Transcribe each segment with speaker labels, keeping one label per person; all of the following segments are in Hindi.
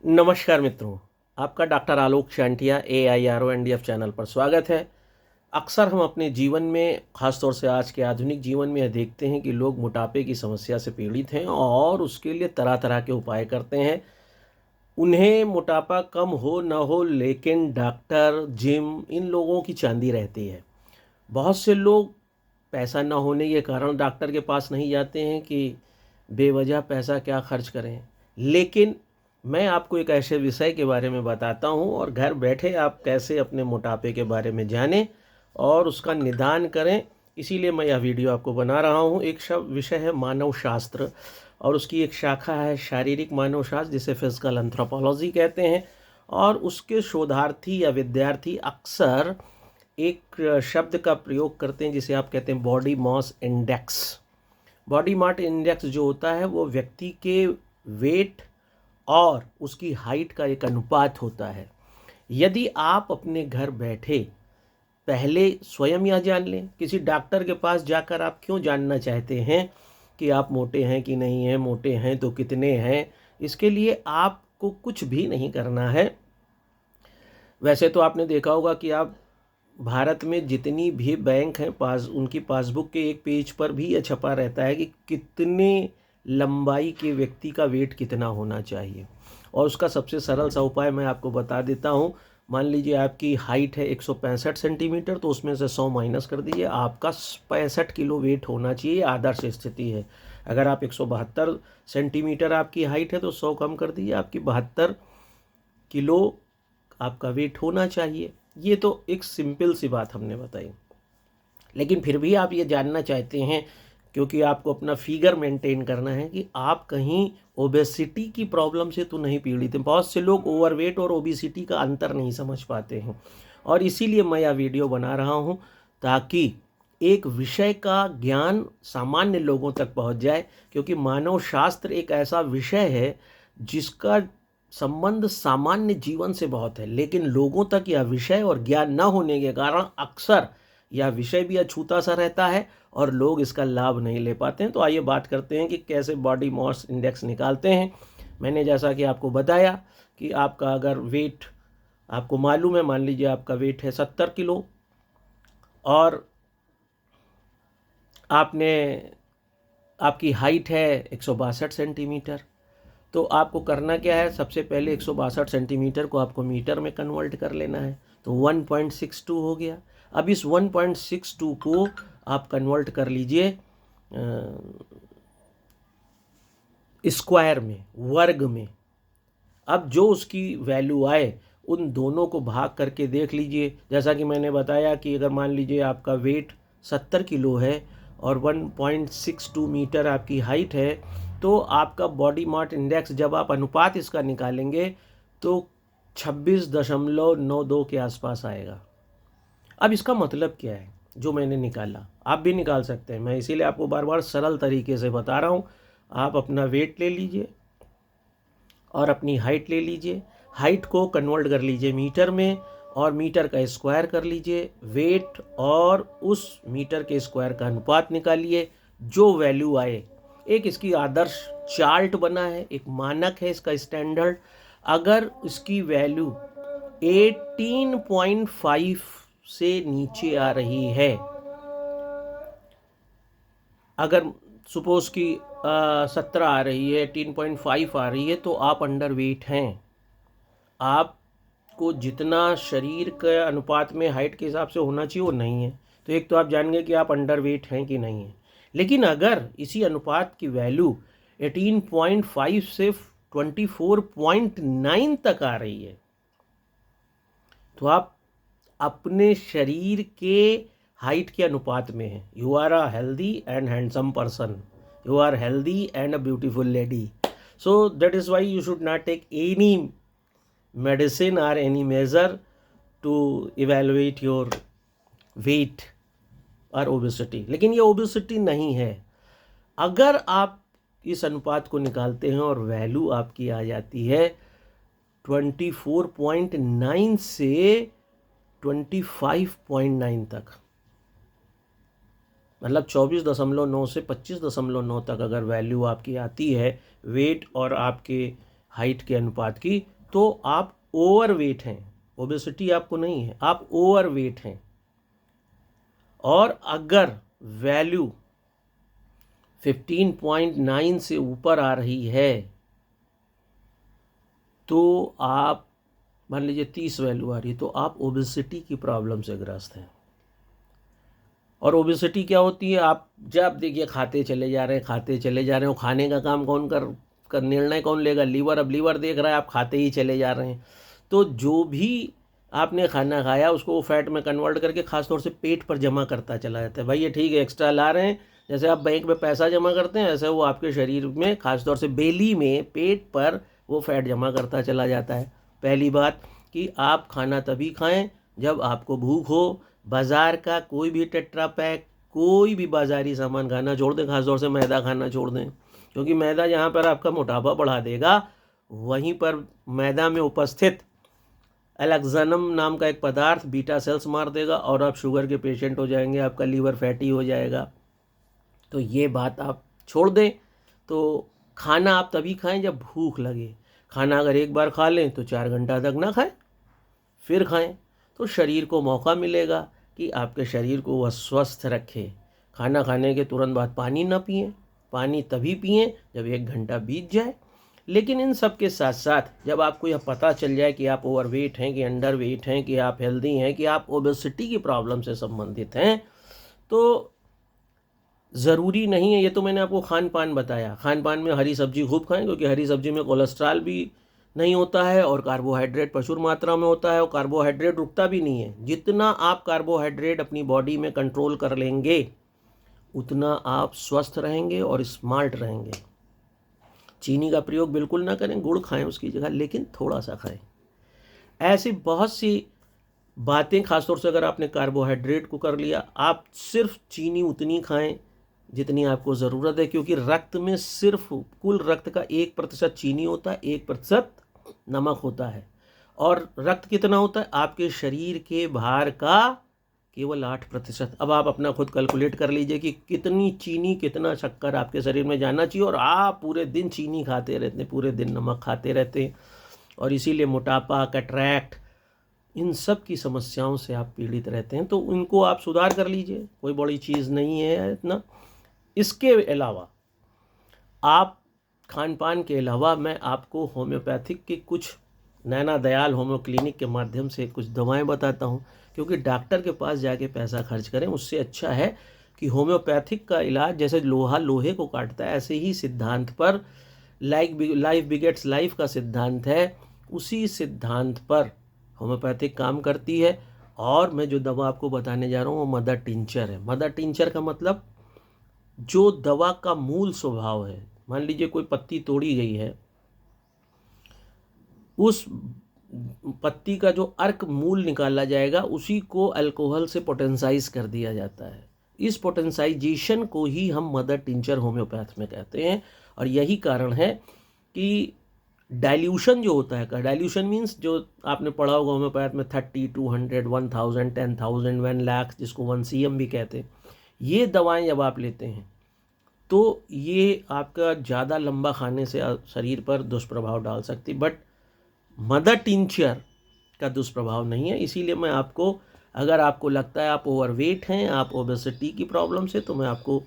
Speaker 1: नमस्कार मित्रों, आपका डॉक्टर आलोक शांटिया AIRONDF चैनल पर स्वागत है। अक्सर हम अपने जीवन में, ख़ासतौर से आज के आधुनिक जीवन में, यह देखते हैं कि लोग मोटापे की समस्या से पीड़ित हैं और उसके लिए तरह तरह के उपाय करते हैं। उन्हें मोटापा कम हो न हो, लेकिन डॉक्टर, जिम, इन लोगों की चांदी रहती है। बहुत से लोग पैसा न होने के कारण डॉक्टर के पास नहीं जाते हैं कि बेवजह पैसा क्या खर्च करें। लेकिन मैं आपको एक ऐसे विषय के बारे में बताता हूं और घर बैठे आप कैसे अपने मोटापे के बारे में जानें और उसका निदान करें। इसीलिए मैं यह वीडियो आपको बना रहा हूं। एक विषय है मानव शास्त्र और उसकी एक शाखा है शारीरिक मानव शास्त्र, जिसे फिजिकल एंथ्रोपोलॉजी कहते हैं। और उसके शोधार्थी या विद्यार्थी अक्सर एक शब्द का प्रयोग करते हैं जिसे आप कहते हैं body mass index. Body mass index जो होता है वो व्यक्ति के वेट और उसकी हाइट का एक अनुपात होता है। यदि आप अपने घर बैठे पहले स्वयं यह जान लें, किसी डॉक्टर के पास जाकर आप क्यों जानना चाहते हैं कि आप मोटे हैं कि नहीं हैं, मोटे हैं तो कितने हैं। इसके लिए आपको कुछ भी नहीं करना है। वैसे तो आपने देखा होगा कि आप भारत में जितनी भी बैंक हैं, उनकी पासबुक के एक पेज पर भी यह छपा रहता है कि कितने लंबाई के व्यक्ति का वेट कितना होना चाहिए। और उसका सबसे सरल सा उपाय मैं आपको बता देता हूँ। मान लीजिए आपकी हाइट है 165 सेंटीमीटर, तो उसमें से 100 माइनस कर दीजिए, आपका 65 किलो वेट होना चाहिए। आदर्श स्थिति है। अगर आप 172 सेंटीमीटर आपकी हाइट है तो 100 कम कर दीजिए, आपकी 72 किलो आपका वेट होना चाहिए। ये तो एक सिंपल सी बात हमने बताई। लेकिन फिर भी आप ये जानना चाहते हैं, क्योंकि आपको अपना फिगर मेंटेन करना है, कि आप कहीं ओबेसिटी की प्रॉब्लम से तो नहीं पीड़ित हैं। बहुत से लोग ओवरवेट और ओबेसिटी का अंतर नहीं समझ पाते हैं और इसीलिए मैं यह वीडियो बना रहा हूँ ताकि एक विषय का ज्ञान सामान्य लोगों तक पहुँच जाए। क्योंकि मानव शास्त्र एक ऐसा विषय है जिसका संबंध सामान्य जीवन से बहुत है, लेकिन लोगों तक यह विषय और ज्ञान न होने के कारण अक्सर यह विषय भी अछूता सा रहता है और लोग इसका लाभ नहीं ले पाते हैं। तो आइए बात करते हैं कि कैसे बॉडी मास इंडेक्स निकालते हैं। मैंने जैसा कि आपको बताया कि आपका अगर वेट आपको मालूम है, मान लीजिए आपका वेट है 70 किलो और आपकी हाइट है 162 सेंटीमीटर। तो आपको करना क्या है, सबसे पहले 162 सेंटीमीटर को आपको मीटर में कन्वर्ट कर लेना है। तो 1.62 हो गया। अब इस 1.62 को आप कन्वर्ट कर लीजिए स्क्वायर में, वर्ग में। अब जो उसकी वैल्यू आए उन दोनों को भाग करके देख लीजिए। जैसा कि मैंने बताया कि अगर मान लीजिए आपका वेट 70 किलो है और 1.62 मीटर आपकी हाइट है, तो आपका बॉडी मास इंडेक्स जब आप अनुपात इसका निकालेंगे तो 26.92 के आसपास आएगा। अब इसका मतलब क्या है जो मैंने निकाला, आप भी निकाल सकते हैं। मैं इसीलिए आपको बार बार सरल तरीके से बता रहा हूँ। आप अपना वेट ले लीजिए और अपनी हाइट ले लीजिए। हाइट को कन्वर्ट कर लीजिए मीटर में और मीटर का स्क्वायर कर लीजिए। वेट और उस मीटर के स्क्वायर का अनुपात निकालिए। जो वैल्यू आए, एक इसकी आदर्श चार्ट बना है, एक मानक है इसका स्टैंडर्ड। अगर इसकी वैल्यू 18.5 से नीचे आ रही है, अगर सपोज की 17 आ रही है, 18.5 आ रही है, तो आप अंडर वेट हैं। आपको जितना शरीर के अनुपात में हाइट के हिसाब से होना चाहिए वो नहीं है। तो एक तो आप जानेंगे कि आप अंडर वेट हैं कि नहीं हैं। लेकिन अगर इसी अनुपात की वैल्यू 18.5 से 24.9 तक आ रही है, तो आप अपने शरीर के हाइट के अनुपात में है। You are a healthy and handsome person, you are healthy and a beautiful lady. So that is why you should not take any medicine or any measure to evaluate your weight or obesity। लेकिन ये ओबेसिटी नहीं है। अगर आप इस अनुपात को निकालते हैं और वैल्यू आपकी आ जाती है 24.9 से 25.9 तक, मतलब 24.9 से 25.9 तक अगर वैल्यू आपकी आती है वेट और आपके हाइट के अनुपात की, तो आप ओवरवेट हैं, ओबेसिटी आपको नहीं है, आप ओवरवेट हैं। और अगर वैल्यू 15.9 से ऊपर आ रही है तो आप मान लीजिए 30 वैल्यू आ रही है तो आप ओबेसिटी की प्रॉब्लम से ग्रस्त हैं। और ओबेसिटी क्या होती है, आप जब देखिए खाते चले जा रहे हैं, खाते चले जा रहे हो, खाने का काम कौन कर निर्णय कौन लेगा, लीवर। अब लीवर देख रहा है आप खाते ही चले जा रहे हैं, तो जो भी आपने खाना खाया उसको वो फैट में कन्वर्ट करके खासतौर से पेट पर जमा करता चला जाता है। भाई ये ठीक है, एक्स्ट्रा ला रहे हैं, जैसे आप बैंक में पैसा जमा करते हैं ऐसे वो आपके शरीर में खासतौर से बेली में, पेट पर वो फैट जमा करता चला जाता है। पहली बात कि आप खाना तभी खाएं जब आपको भूख हो। बाज़ार का कोई भी टेट्रा पैक, कोई भी बाज़ारी सामान खाना छोड़ दें, खासतौर से मैदा खाना छोड़ दें, क्योंकि मैदा जहाँ पर आपका मोटापा बढ़ा देगा वहीं पर मैदा में उपस्थित एलेक्जेनम नाम का एक पदार्थ बीटा सेल्स मार देगा और आप शुगर के पेशेंट हो जाएंगे, आपका लीवर फैटी हो जाएगा। तो ये बात आप छोड़ दें। तो खाना आप तभी खाएं जब भूख लगे। खाना अगर एक बार खा लें तो 4 घंटा तक ना खाएं, फिर खाएं, तो शरीर को मौका मिलेगा कि आपके शरीर को वह स्वस्थ रखे। खाना खाने के तुरंत बाद पानी ना पिएं, पानी तभी पिएं जब 1 घंटा बीत जाए। लेकिन इन सब के साथ साथ जब आपको यह पता चल जाए कि आप ओवरवेट हैं, कि अंडर वेट हैं, कि आप हेल्दी हैं, कि आप ओबेसिटी की प्रॉब्लम से संबंधित हैं, तो ज़रूरी नहीं है, ये तो मैंने आपको खान पान बताया, खान पान में हरी सब्जी खूब खाएं, क्योंकि हरी सब्जी में कोलेस्ट्रॉल भी नहीं होता है और कार्बोहाइड्रेट प्रचुर मात्रा में होता है, और कार्बोहाइड्रेट रुकता भी नहीं है। जितना आप कार्बोहाइड्रेट अपनी बॉडी में कंट्रोल कर लेंगे उतना आप स्वस्थ रहेंगे और स्मार्ट रहेंगे। चीनी का प्रयोग बिल्कुल ना करें, गुड़ खाएं उसकी जगह, लेकिन थोड़ा सा खाएं। ऐसी बहुत सी बातें, खासतौर से अगर आपने कार्बोहाइड्रेट को कर लिया, आप सिर्फ चीनी उतनी खाएं जितनी आपको ज़रूरत है, क्योंकि रक्त में सिर्फ कुल रक्त का 1% चीनी होता है, 1% नमक होता है। और रक्त कितना होता है, आपके शरीर के भार का केवल 8%। अब आप अपना खुद कैलकुलेट कर लीजिए कि कितनी चीनी, कितना शक्कर आपके शरीर में जाना चाहिए, और आप पूरे दिन चीनी खाते रहते हैं, पूरे दिन नमक खाते रहते हैं, और इसीलिए मोटापा, कैटरैक्ट, इन सब की समस्याओं से आप पीड़ित रहते हैं। तो इनको आप सुधार कर लीजिए, कोई बड़ी चीज़ नहीं है इतना। इसके अलावा आप खान पान के अलावा मैं आपको होम्योपैथिक के कुछ नैना दयाल होम्यो क्लिनिक के माध्यम से कुछ दवाएं बताता हूं, क्योंकि डॉक्टर के पास जाके पैसा खर्च करें उससे अच्छा है कि होम्योपैथिक का इलाज, जैसे लोहा लोहे को काटता है ऐसे ही सिद्धांत पर, लाइफ बिगेट्स लाइफ का सिद्धांत है, उसी सिद्धांत पर होम्योपैथिक काम करती है। और मैं जो दवा आपको बताने जा रहा हूँ वो मदर टिंचर है। मदर टिंचर का मतलब जो दवा का मूल स्वभाव है, मान लीजिए कोई पत्ती तोड़ी गई है, उस पत्ती का जो अर्क मूल निकाला जाएगा उसी को अल्कोहल से पोटेंसाइज कर दिया जाता है। इस पोटेंसाइजेशन को ही हम मदर टिंचर होम्योपैथ में कहते हैं। और यही कारण है कि डाइल्यूशन जो होता है, डाइल्यूशन मीन्स जो आपने पढ़ा होगा होम्योपैथ में 30, 200, 1000, 10,000, 1 लाख, जिसको 1 cm भी कहते हैं, ये दवाएं जब आप लेते हैं तो ये आपका ज़्यादा लंबा खाने से शरीर पर दुष्प्रभाव डाल सकती, बट मदर टिंचर का दुष्प्रभाव नहीं है। इसीलिए मैं आपको, अगर आपको लगता है आप ओवरवेट हैं, आप ओबेसिटी की प्रॉब्लम से, तो मैं आपको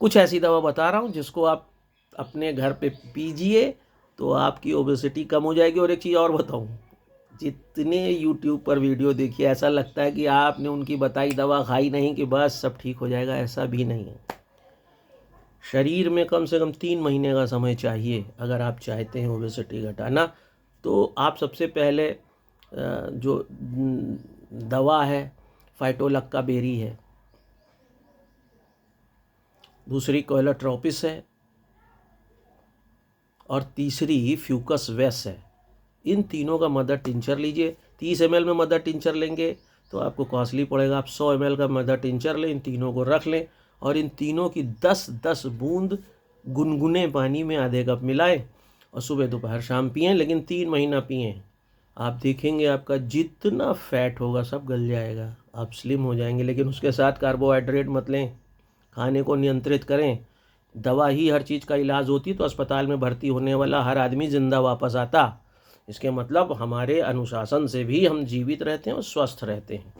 Speaker 1: कुछ ऐसी दवा बता रहा हूँ जिसको आप अपने घर पे पीजिए तो आपकी ओबेसिटी कम हो जाएगी। और एक चीज़ और बताऊँ, जितने यूट्यूब पर वीडियो देखिए ऐसा लगता है कि आपने उनकी बताई दवा खाई नहीं कि बस सब ठीक हो जाएगा, ऐसा भी नहीं है। शरीर में कम से कम 3 महीने का समय चाहिए अगर आप चाहते हैं ओबेसिटी घटाना। तो आप सबसे पहले जो दवा है फाइटोलक्का बेरी है, दूसरी कोयलाट्रोपिस है, और तीसरी फ्यूकस वेस है। इन तीनों का मदर टिंचर लीजिए। 30 ml में मदर टिंचर लेंगे तो आपको कॉस्टली पड़ेगा, आप 100 ml का मदर टिंचर लें, इन तीनों को रख लें और इन तीनों की 10-10 बूंद गुनगुने पानी में आधे कप मिलाएं और सुबह दोपहर शाम पिएं, लेकिन 3 महीना पिएं। आप देखेंगे आपका जितना फैट होगा सब गल जाएगा, आप स्लिम हो जाएंगे। लेकिन उसके साथ कार्बोहाइड्रेट मत लें, खाने को नियंत्रित करें। दवा ही हर चीज़ का इलाज होती तो अस्पताल में भर्ती होने वाला हर आदमी ज़िंदा वापस आता। इसके मतलब हमारे अनुशासन से भी हम जीवित रहते हैं और स्वस्थ रहते हैं।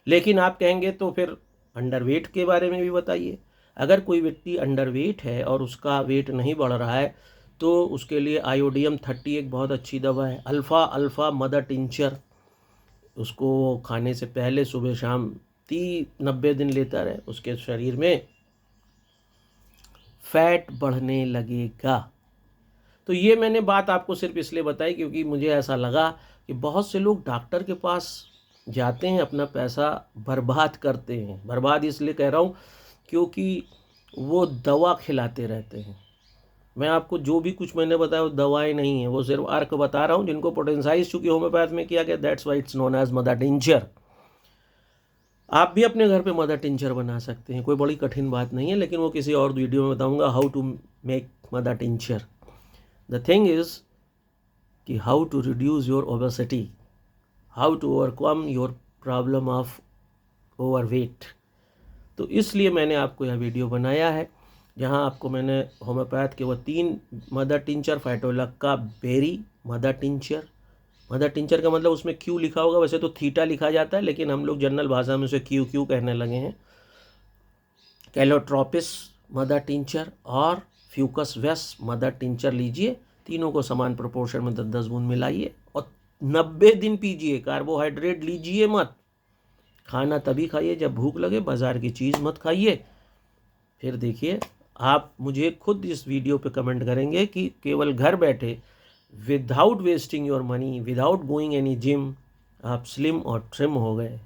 Speaker 1: लेकिन आप कहेंगे तो फिर अंडरवेट के बारे में भी बताइए। अगर कोई व्यक्ति अंडरवेट है और उसका वेट नहीं बढ़ रहा है तो उसके लिए आयोडियम 30 एक बहुत अच्छी दवा है। अल्फ़ा मदर टिंचर, उसको खाने से पहले सुबह शाम 90 दिन लेता रहे, उसके शरीर में फैट बढ़ने लगेगा। तो ये मैंने बात आपको सिर्फ इसलिए बताई क्योंकि मुझे ऐसा लगा कि बहुत से लोग डॉक्टर के पास जाते हैं, अपना पैसा बर्बाद करते हैं। बर्बाद इसलिए कह रहा हूँ क्योंकि वो दवा खिलाते रहते हैं। मैं आपको जो भी कुछ मैंने बताया वो दवाएं नहीं है, वो सिर्फ अर्क बता रहा हूँ जिनको पोटेंसाइज चूँकि होम्योपैथ में किया गया। That's why it's known as mother tincture. आप भी अपने घर पे मदर टिंचर बना सकते हैं, कोई बड़ी कठिन बात नहीं है, लेकिन वो किसी और वीडियो में बताऊंगा how to make mother tincture. The thing is कि how to reduce your obesity, how to overcome your problem of overweight. तो इसलिए मैंने आपको यह वीडियो बनाया है जहां आपको मैंने होम्योपैथ के वो 3 mother tincture, phytolacca berry mother tincture. Mother tincture का मतलब उसमें क्यू लिखा होगा, वैसे तो थीटा लिखा जाता है लेकिन हम लोग जनरल भाषा में उसे क्यू कहने लगे हैं। कैलोट्रोपिस मदर टिंचर और फ्यूकस वेस मदर टिंचर लीजिए, तीनों को समान प्रोपोर्शन में 10-10 बूंद मिलाइए और 90 दिन पीजिए। कार्बोहाइड्रेट लीजिए मत, खाना तभी खाइए जब भूख लगे, बाजार की चीज़ मत खाइए। फिर देखिए आप मुझे खुद इस वीडियो पे कमेंट करेंगे कि केवल घर बैठे without wasting your money, without going any gym, आप स्लिम और ट्रिम हो गए।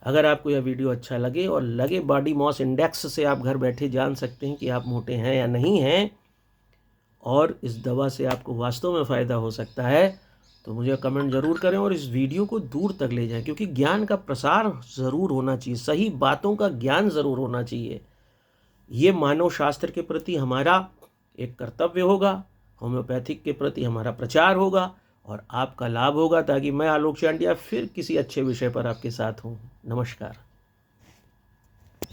Speaker 1: अगर आपको यह वीडियो अच्छा लगे और लगे बॉडी मास इंडेक्स से आप घर बैठे जान सकते हैं कि आप मोटे हैं या नहीं हैं और इस दवा से आपको वास्तव में फ़ायदा हो सकता है, तो मुझे कमेंट ज़रूर करें और इस वीडियो को दूर तक ले जाएं, क्योंकि ज्ञान का प्रसार ज़रूर होना चाहिए, सही बातों का ज्ञान ज़रूर होना चाहिए। ये मानव शास्त्र के प्रति हमारा एक कर्तव्य होगा, होम्योपैथिक के प्रति हमारा प्रचार होगा और आपका लाभ होगा, ताकि मैं आलोक शांडिया फिर किसी अच्छे विषय पर आपके साथ हूँ। नमस्कार।